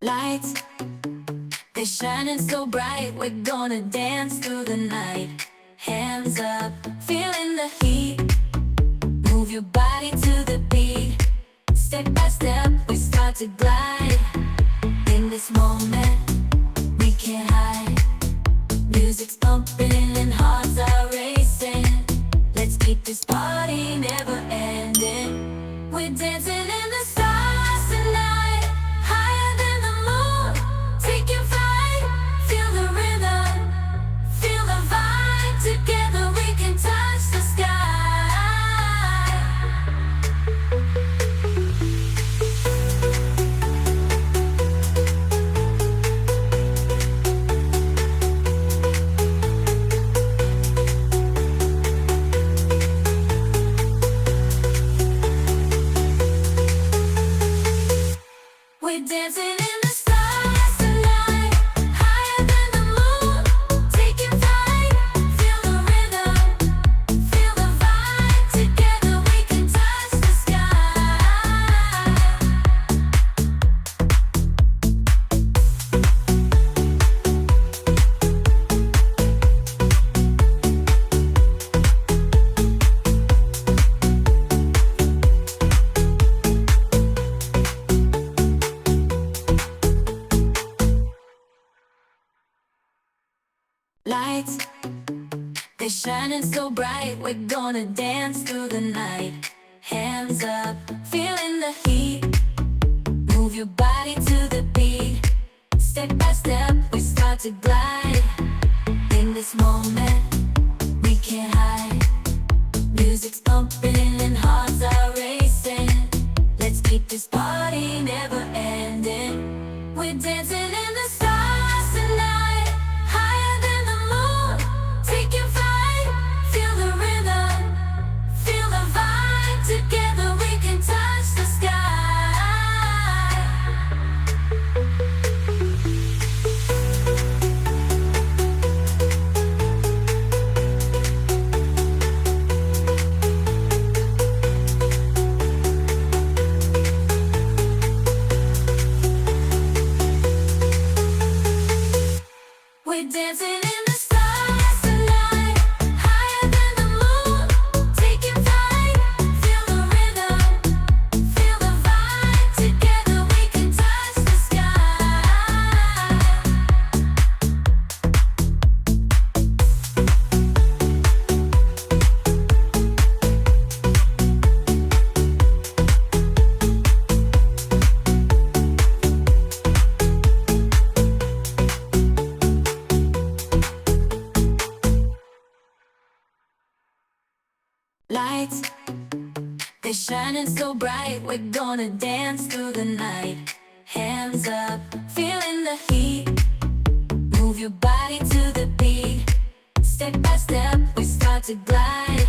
Lights, they're shining so bright. We're gonna dance through the night. Hands up, feeling the heat. Move your body to the beat. Step by step, we start to glide. In this moment, we can't hide. Music's pumping and hearts are racing. Let's keep this party never ending. We're dancing in the stars tonight, higher than the moon. Taking flight, feel the rhythm, feel the vibe. Together we can touch the sky. We're dancing in the stars tonight, higher than the moon. Taking flight, feel the rhythm, feel the vibe. Together we can touch the sky. Lights, they're shining so bright. We're gonna dance through the night. Hands up, feeling the heat. Move your body to the beat. Step by step, we start to glide. In this moment, we can't hide. Music's pumping and hearts are racing. Let's keep this party never ending. We're dancing in the stars tonight, higher than the moon. Taking flight, feel the rhythm, feel the vibe. Together we can touch the sky. We're dancing in the stars tonight, higher than the moon. Taking flight, feel the rhythm, feel the vibe. Together we can touch the sky. Lights, they're shining so bright. We're gonna dance through the night. Hands up, feeling the heat. Move your body to the beat. Step by step, we start to glide.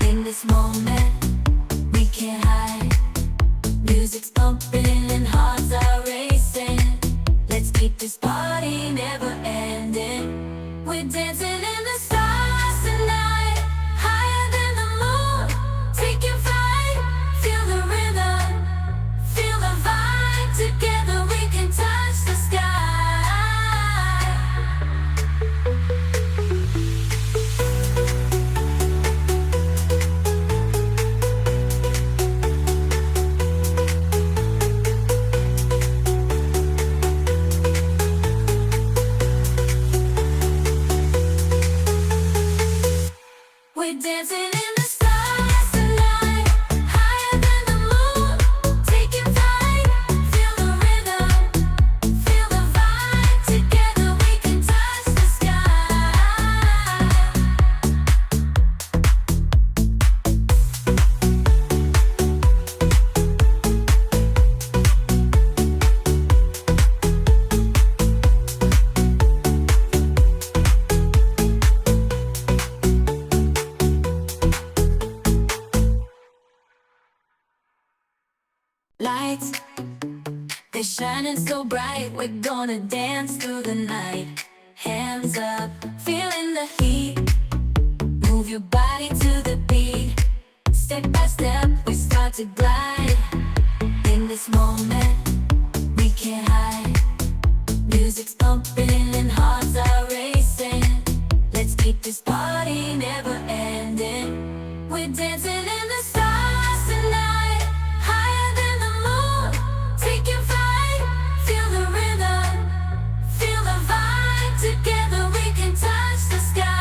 In this moment, we can't hide. Music's pumping and hearts are racing. Let's keep this party never ending. We're dancing in the stars tonight, higher than the moon. Taking flight, feel the rhythm, feel the vibe. Together we can touch the sky. We're dancing in the stars tonight, higher than the moon. Taking flight, feel the rhythm, feel the vibe. Together we can touch the sky. Lights, they're shining so bright. We're gonna dance through the night. Hands up, feeling the heat. Move your body to the beat. Step by step, we start to glide. In this moment, we can't hide. Music's pumping and hearts are racing. Let's keep this party never ending. We're dancing in the stars tonight, higher than the moon, taking flight. Feel the rhythm, feel the vibe. Together we can touch the sky.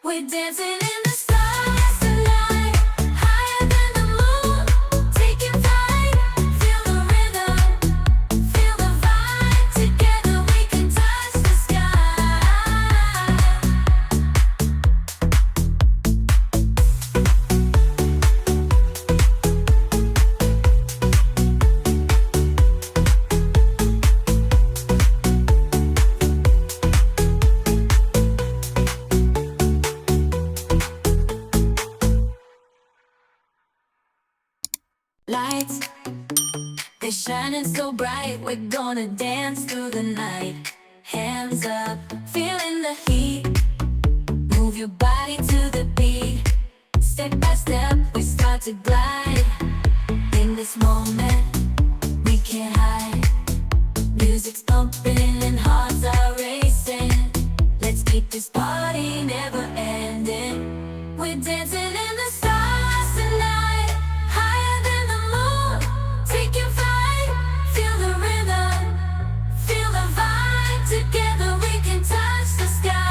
We're dancing in the stars tonight, higher than the moon, taking flight. Feel the rhythm, feel the vibe. Together we can touch the sky. Lights, they're shining so bright. We're gonna dance through the night. Hands up, feeling the heat. Move your body to the beat. Step by step, we start to glide. In this moment, we can't hide. Music's pumping and hearts are racing. Let's keep this party never ending. We're dancing in the stars tonight, higher than the moon, taking flight. Feel the rhythm, feel the vibe. Together we can touch the sky.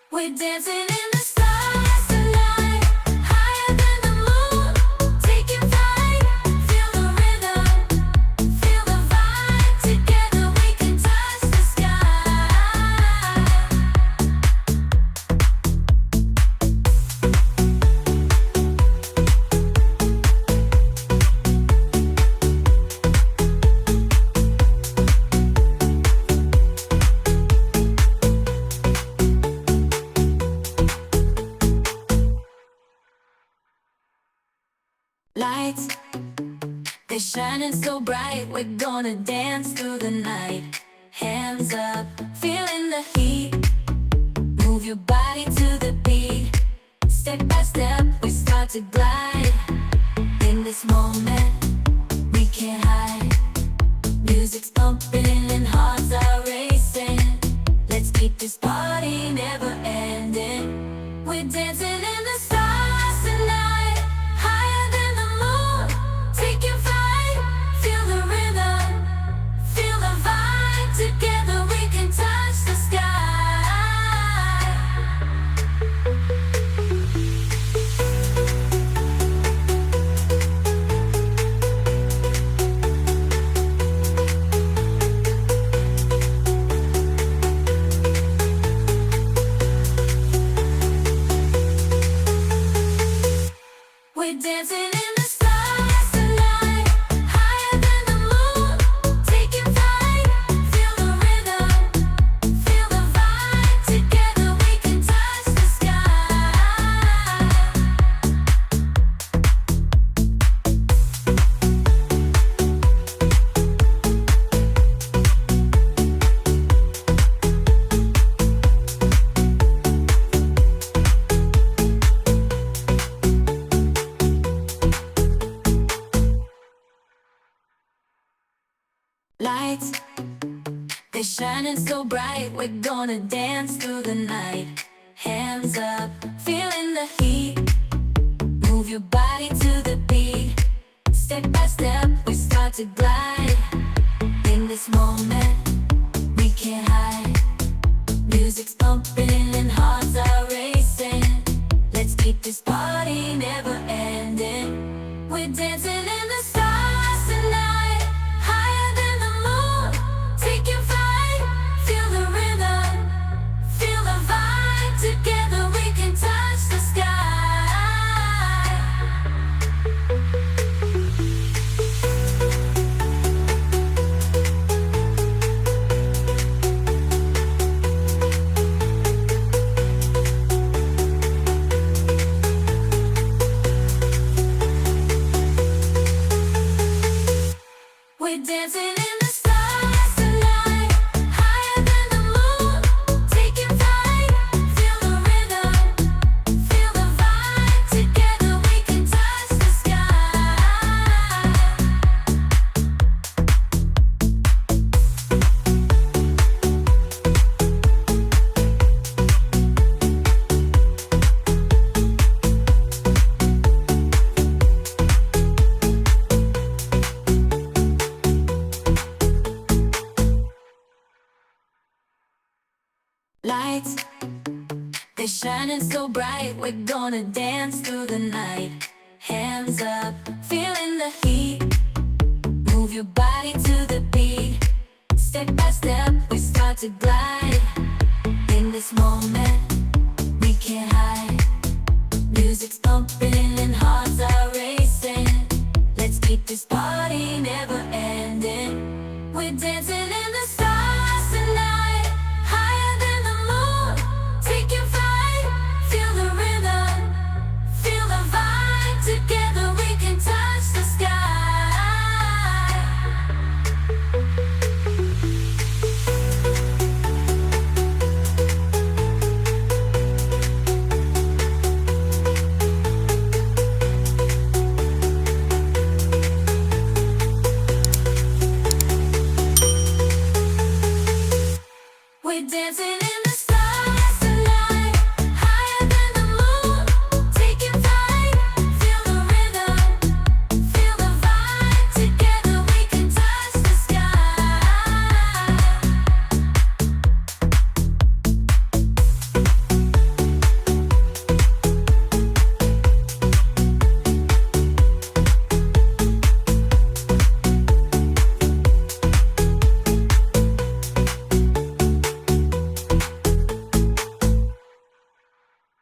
We're dancing in the stars tonight, higher than the moon, taking flight. Feel the rhythm, feel the vibe. Together we can touch the sky. Lights, they're shining so bright. We're gonna dance through the night. Hands up, feeling the heat. Move your body to the beat. Step by step, we start to glide. In this moment, we can't hide. Music's pumping and hearts are racing. Let's keep this party never ending. We're dancing in the stars tonight, higher than the moon, taking flight. Feel the rhythm, feel the vibe. Together we can touch the sky. We're dancing in the stars tonight, higher than the moon, taking flight. Feel the rhythm, feel the vibe. Together we can touch the sky. Lights, they're shining so bright. We're gonna dance through the night. Hands up, feeling the heat. Move your body to the beat. Step by step, we start to glide. In this moment, we can't hide. Music's pumping and hearts are racing. Let's keep this party never ending. We're dancing in the stars tonight, higher than the moon, taking flight. Feel the rhythm, feel the vibe. Together we can touch We're dancing in the stars tonight, higher than the moon, taking flight. Feel the rhythm, feel the vibe. Together we can touch the sky. Lights, they're shining so bright. We're gonna dance through the night. Hands up, feeling the heat. Move your body to the beat. Step by step, we start to glide. In this moment, we can't hide. Music's pumping and hearts are racing. Let's keep this party never ending. We're dancing in the sun.